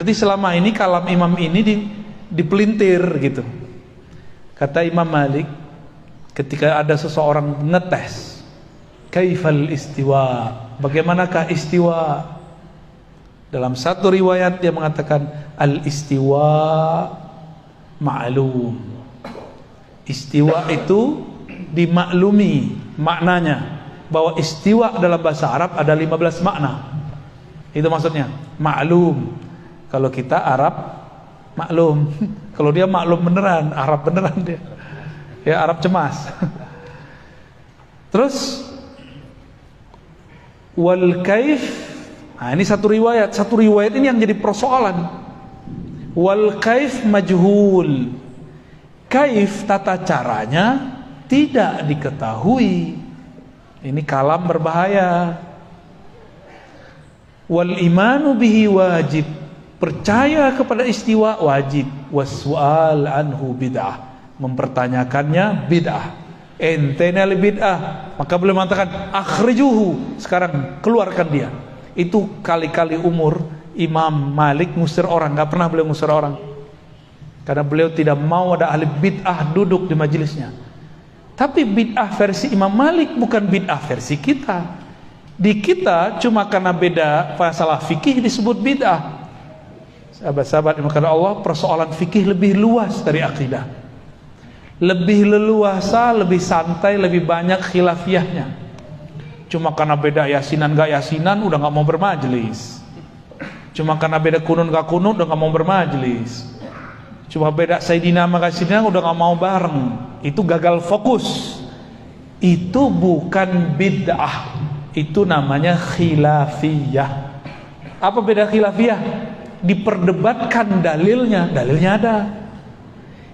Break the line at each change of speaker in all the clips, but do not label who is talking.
Berarti selama ini kalam imam ini dipelintir gitu. Kata Imam Malik, ketika ada seseorang ngetes, kaifal istiwa, bagaimanakah istiwa? Dalam satu riwayat dia mengatakan al istiwa ma'lum. Istiwa itu dimaklumi maknanya, bahwa istiwa dalam bahasa Arab ada 15 makna. Itu maksudnya maklum. Kalau kita Arab maklum, kalau dia maklum beneran, Arab beneran dia. Ya, Arab cemas. Terus wal kaif, nah ini satu riwayat ini yang jadi persoalan. Wal kaif majhul. Kaif, tata caranya tidak diketahui. Ini kalam berbahaya. Wal imanu bihi wajib. Percaya kepada istiwa wajib. Wassual anhu bid'ah. Mempertanyakannya bid'ah. Entena bid'ah. Maka beliau mengatakan akhrijuhu. Sekarang keluarkan dia. Itu kali-kali umur Imam Malik ngusir orang. Gak pernah beliau ngusir orang, karena beliau tidak mau ada ahli bid'ah duduk di majelisnya. Tapi bid'ah versi Imam Malik bukan bid'ah versi kita. Di kita cuma karena beda masalah fikih disebut bid'ah. Sahabat-sahabat yang karena Allah, persoalan fikih lebih luas dari akidah. Lebih leluasa, lebih santai, lebih banyak khilafiyahnya. Cuma karena beda yasinan gak yasinan udah gak mau bermajelis. Cuma karena beda kunun gak kunun udah gak mau bermajelis. Cuma beda Sayyidina sama Sayyidina udah gak mau bareng. Itu gagal fokus. Itu bukan bid'ah. Itu namanya khilafiyah. Apa beda khilafiyah? Diperdebatkan dalilnya. Dalilnya ada.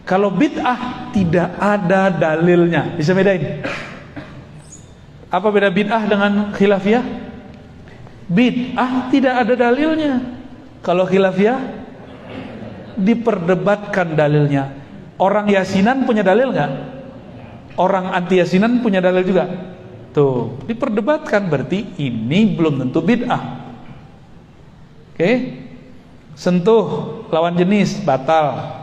Kalau bid'ah tidak ada dalilnya. Bisa bedain? Apa beda bid'ah dengan khilafiyah? Bid'ah tidak ada dalilnya. Kalau khilafiyah diperdebatkan dalilnya. Orang yasinan punya dalil nggak? Orang anti yasinan punya dalil juga. Tuh, diperdebatkan, berarti ini belum tentu bid'ah. Oke? Sentuh lawan jenis batal.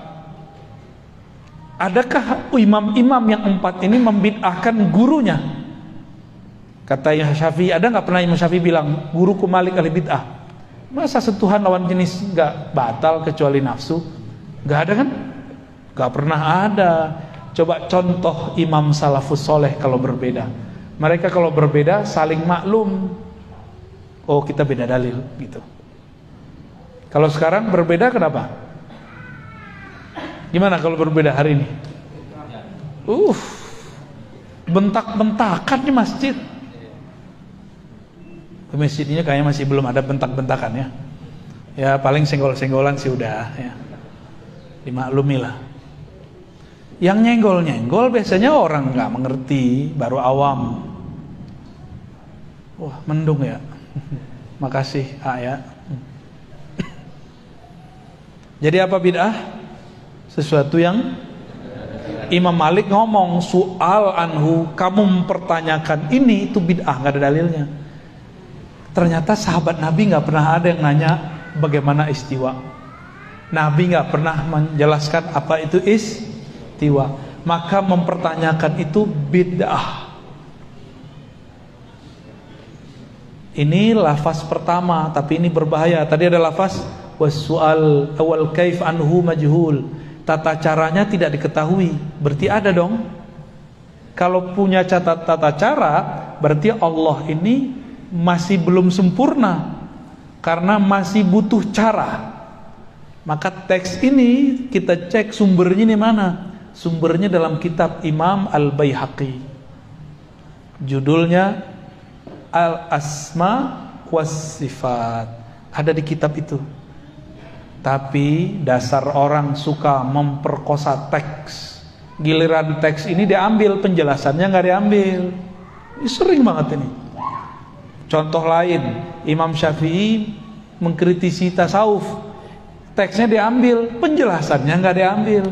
Adakah imam-imam yang 4 ini membid'ahkan gurunya? Kata Imam Syafi'i, ada nggak pernah Imam Syafi'i bilang guruku Malik ahli bid'ah? Masa sentuhan lawan jenis nggak batal kecuali nafsu? Nggak ada kan? Nggak pernah ada. Coba contoh imam salafus soleh kalau berbeda. Mereka kalau berbeda saling maklum. Oh, kita beda dalil gitu. Kalau sekarang berbeda kenapa? Gimana kalau berbeda hari ini? Bentak-bentakan di masjid. Masjid ini kayaknya masih belum ada bentak-bentakan ya. Ya paling senggol-senggolan sih udah ya. Dimaklumi lah. Yang nyenggol-nyenggol biasanya orang nggak mengerti, baru awam. Wah, mendung ya. Makasih ya. Jadi apa bid'ah? Sesuatu yang Imam Malik ngomong soal anhu, kamu mempertanyakan ini, itu bid'ah, nggak ada dalilnya. Ternyata sahabat Nabi nggak pernah ada yang nanya bagaimana istiwa. Nabi nggak pernah menjelaskan apa itu istiwa. Maka mempertanyakan itu bid'ah. Ini lafaz pertama, tapi ini berbahaya. Tadi ada lafaz wassual awal kaif anhu majhul. Tata caranya tidak diketahui. Berarti ada dong. Kalau punya tata cara, berarti Allah ini masih belum sempurna, karena masih butuh cara. Maka teks ini kita cek sumbernya di mana. Sumbernya dalam kitab Imam Al-Baihaqi, judulnya Al-Asma was Sifat. Ada di kitab itu. Tapi dasar orang suka memperkosa teks. Giliran teks ini diambil, penjelasannya nggak diambil. Ini sering banget ini. Contoh lain, Imam Syafi'i mengkritisi tasawuf, teksnya diambil, penjelasannya nggak diambil.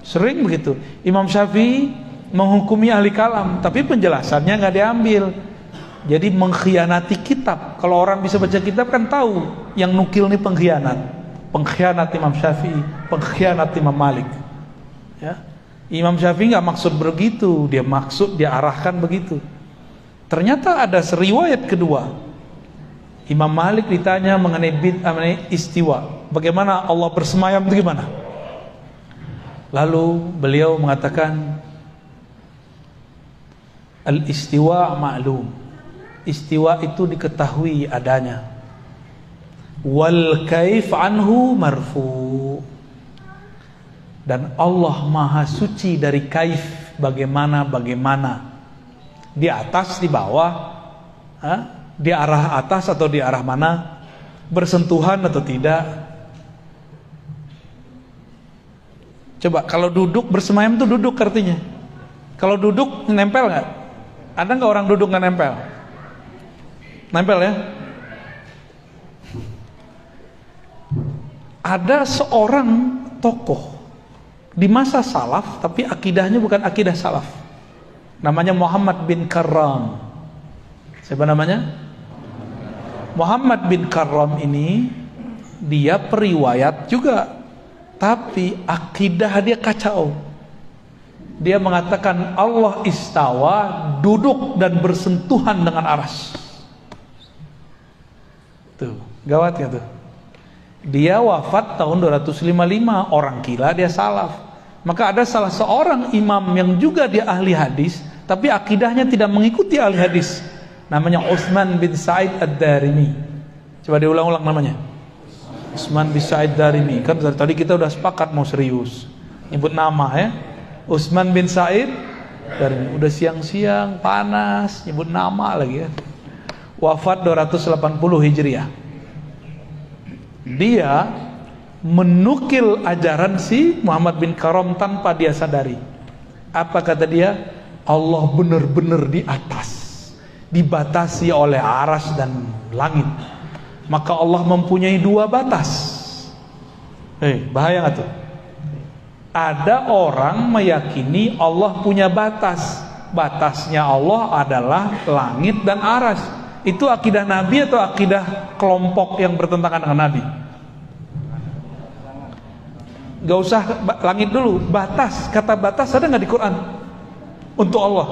Sering begitu. Imam Syafi'i menghukumi ahli kalam, tapi penjelasannya nggak diambil. Jadi mengkhianati kitab. Kalau orang bisa baca kitab kan tahu yang nukil ini pengkhianat. pengkhianat Imam Syafi'i, pengkhianat Imam Malik. Ya. Imam Syafi'i nggak maksud begitu, dia arahkan begitu. Ternyata ada riwayat kedua. Imam Malik ditanya mengenai bid'ah, mengenai istiwa. Bagaimana Allah bersemayam itu gimana? Lalu beliau mengatakan, al-istiwa ma'lum. Istiwa itu diketahui adanya. Wal kaif anhu marfu. Dan Allah maha suci dari kaif, bagaimana. Di atas, di bawah, di arah atas atau di arah mana, bersentuhan atau tidak. Coba kalau duduk bersemayam itu duduk artinya. Kalau duduk nempel nggak? Ada nggak orang duduk nggak nempel? Nempel ya. Ada seorang tokoh di masa salaf, tapi akidahnya bukan akidah salaf. Namanya Muhammad bin Karram. Siapa namanya? Muhammad bin Karram ini, dia periwayat juga, tapi akidah dia kacau. Dia mengatakan Allah istawa, duduk dan bersentuhan dengan arsy. Tuh, gawat ya tuh. Dia wafat tahun 255, orang gila, dia salaf. Maka ada salah seorang imam yang juga dia ahli hadis, tapi akidahnya tidak mengikuti ahli hadis. Namanya Utsman bin Sa'id Ad-Darimi. Coba diulang-ulang namanya. Utsman bin Sa'id Ad-Darimi. Kan dari tadi kita udah sepakat mau serius nyebut nama ya. Utsman bin Sa'id Ad-Darimi. Udah siang-siang panas nyebut nama lagi ya. Wafat 280 Hijriah. Dia menukil ajaran si Muhammad bin Karram tanpa dia sadari. Apa kata dia? Allah benar-benar di atas, dibatasi oleh arsy dan langit. Maka Allah mempunyai dua batas. Bahaya nggak tuh? Ada orang meyakini Allah punya batas. Batasnya Allah adalah langit dan arsy. Itu akidah Nabi atau akidah kelompok yang bertentangan dengan Nabi? Gak usah langit dulu, batas. Kata batas ada gak di Quran? Untuk Allah?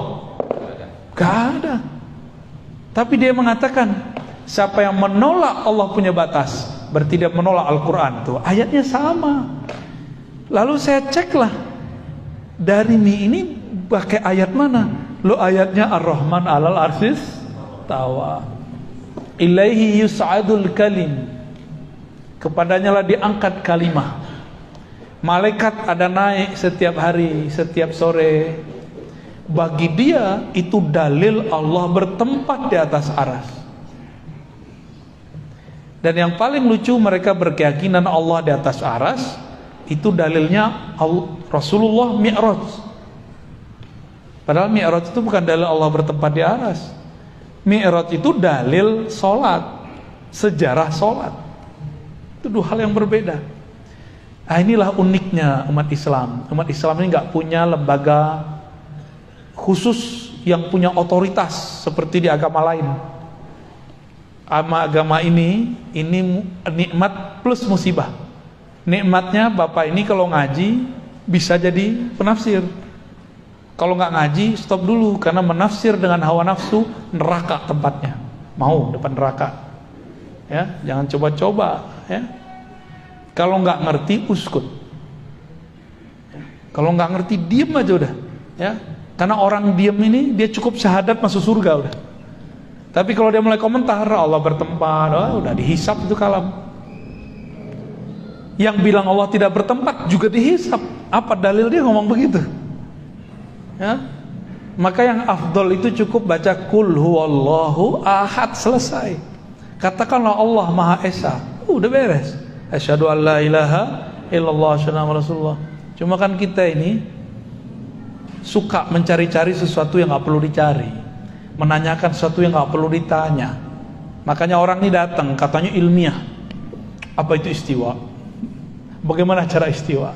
Gak ada. Tapi dia mengatakan, siapa yang menolak Allah punya batas, berarti dia menolak Al-Quran. Tuh, ayatnya sama. Lalu saya ceklah, Darimi ini pakai ayat mana? Lo ayatnya Ar-Rahman 'alal arsis tawa. Ilaihi yus'adul kalim. Kepadanya lah diangkat kalimah. Malaikat ada naik setiap hari, setiap sore. Bagi dia itu dalil Allah bertempat di atas arsy. Dan yang paling lucu, mereka berkeyakinan Allah di atas arsy. Itu dalilnya Rasulullah Mi'raj. Padahal Mi'raj itu bukan dalil Allah bertempat di arsy. Mi'raj itu dalil sholat, sejarah sholat. Itu dua hal yang berbeda. Nah, inilah uniknya umat Islam. Umat Islam ini nggak punya lembaga khusus yang punya otoritas seperti di agama lain. Agama ini nikmat plus musibah. Nikmatnya Bapak ini kalau ngaji bisa jadi penafsir. Kalau nggak ngaji stop dulu, karena menafsir dengan hawa nafsu neraka tempatnya. Mau depan neraka. Ya, jangan coba-coba. Ya. Kalau nggak ngerti uskut. Ya. Kalau nggak ngerti diem aja udah. Ya, karena orang diem ini dia cukup syahadat masuk surga udah. Tapi kalau dia mulai komentar Allah bertempat, udah dihisap itu kalam. Yang bilang Allah tidak bertempat juga dihisap. Apa dalil dia ngomong begitu? Ya, maka yang afdol itu cukup baca Qul huwallahu ahad, selesai. Katakanlah Allah Maha Esa, udah beres. Asyhadu an la ilaha illallah asyhadu anna rasulullah. Cuma kan kita ini suka mencari-cari sesuatu yang gak perlu dicari, menanyakan sesuatu yang gak perlu ditanya. Makanya orang ini datang katanya ilmiah. Apa itu istiwa? Bagaimana cara istiwa?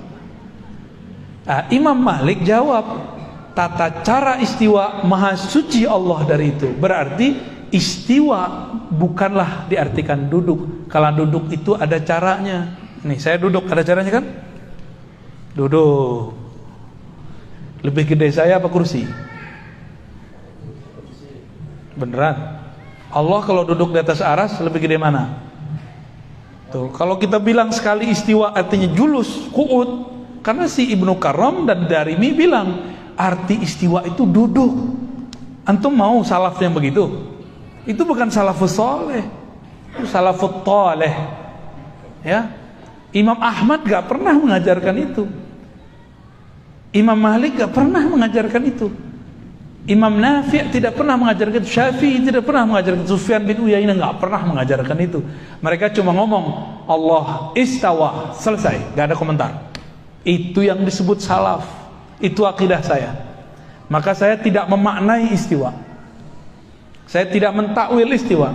Nah, Imam Malik jawab, tata cara istiwa maha suci Allah dari itu. Berarti istiwa bukanlah diartikan duduk. Kalau duduk itu ada caranya. Nih saya duduk, ada caranya kan? Duduk. Lebih gede saya apa kursi? Beneran? Allah kalau duduk di atas aras lebih gede mana? Tuh, kalau kita bilang sekali istiwa artinya julus, qu'ud, karena si Ibnu Karam dan Darimi bilang arti istiwa itu duduk. Antum mau salaf yang begitu? Itu bukan salafus saleh, itu salafut thaleh. Ya. Imam Ahmad gak pernah mengajarkan itu. Imam Malik gak pernah mengajarkan itu. Imam Nafi' tidak pernah mengajarkan itu. Syafi'i tidak pernah mengajarkan itu. Sufyan bin Uyainah gak pernah mengajarkan itu. Mereka cuma ngomong Allah istawa, selesai, gak ada komentar. Itu yang disebut salaf. Itu akidah saya. Maka saya tidak memaknai istiwa. Saya tidak mentakwil istiwa.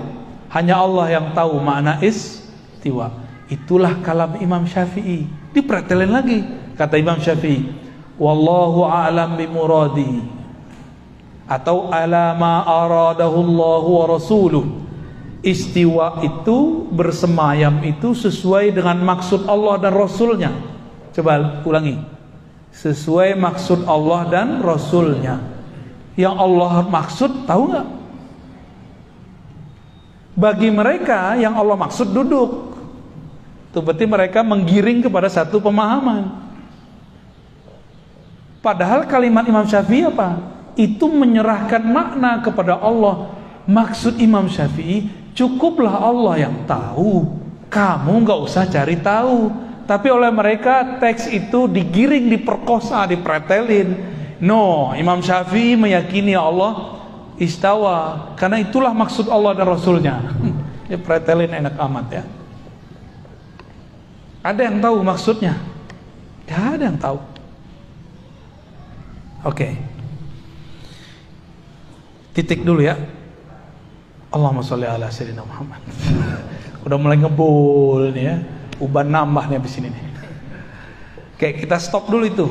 Hanya Allah yang tahu makna istiwa. Itulah kalam Imam Syafi'i. Dipretelin lagi kata Imam Syafi'i, wallahu a'lam bimuradi, atau ala ma aradahu Allah wa rasuluh. Istiwa itu, bersemayam itu sesuai dengan maksud Allah dan Rasulnya. Coba ulangi, sesuai maksud Allah dan Rasulnya. Yang Allah maksud tahu nggak? Bagi mereka yang Allah maksud duduk. Itu berarti mereka menggiring kepada satu pemahaman. Padahal kalimat Imam Syafi'i apa? Itu menyerahkan makna kepada Allah. Maksud Imam Syafi'i, cukuplah Allah yang tahu, kamu nggak usah cari tahu. Tapi oleh mereka teks itu digiring, diperkosa, dipretelin. No, Imam Syafi'i meyakini Allah istawa, karena itulah maksud Allah dan Rasulnya. Dipretelin enak amat ya. Ada yang tahu maksudnya? Gak ada yang tahu. Oke. Titik dulu ya. Allahumma sholli ala sayyidina Muhammad. Udah mulai ngebul nih ya. Uban nambah nih abis ini nih. Oke, kita stop dulu itu.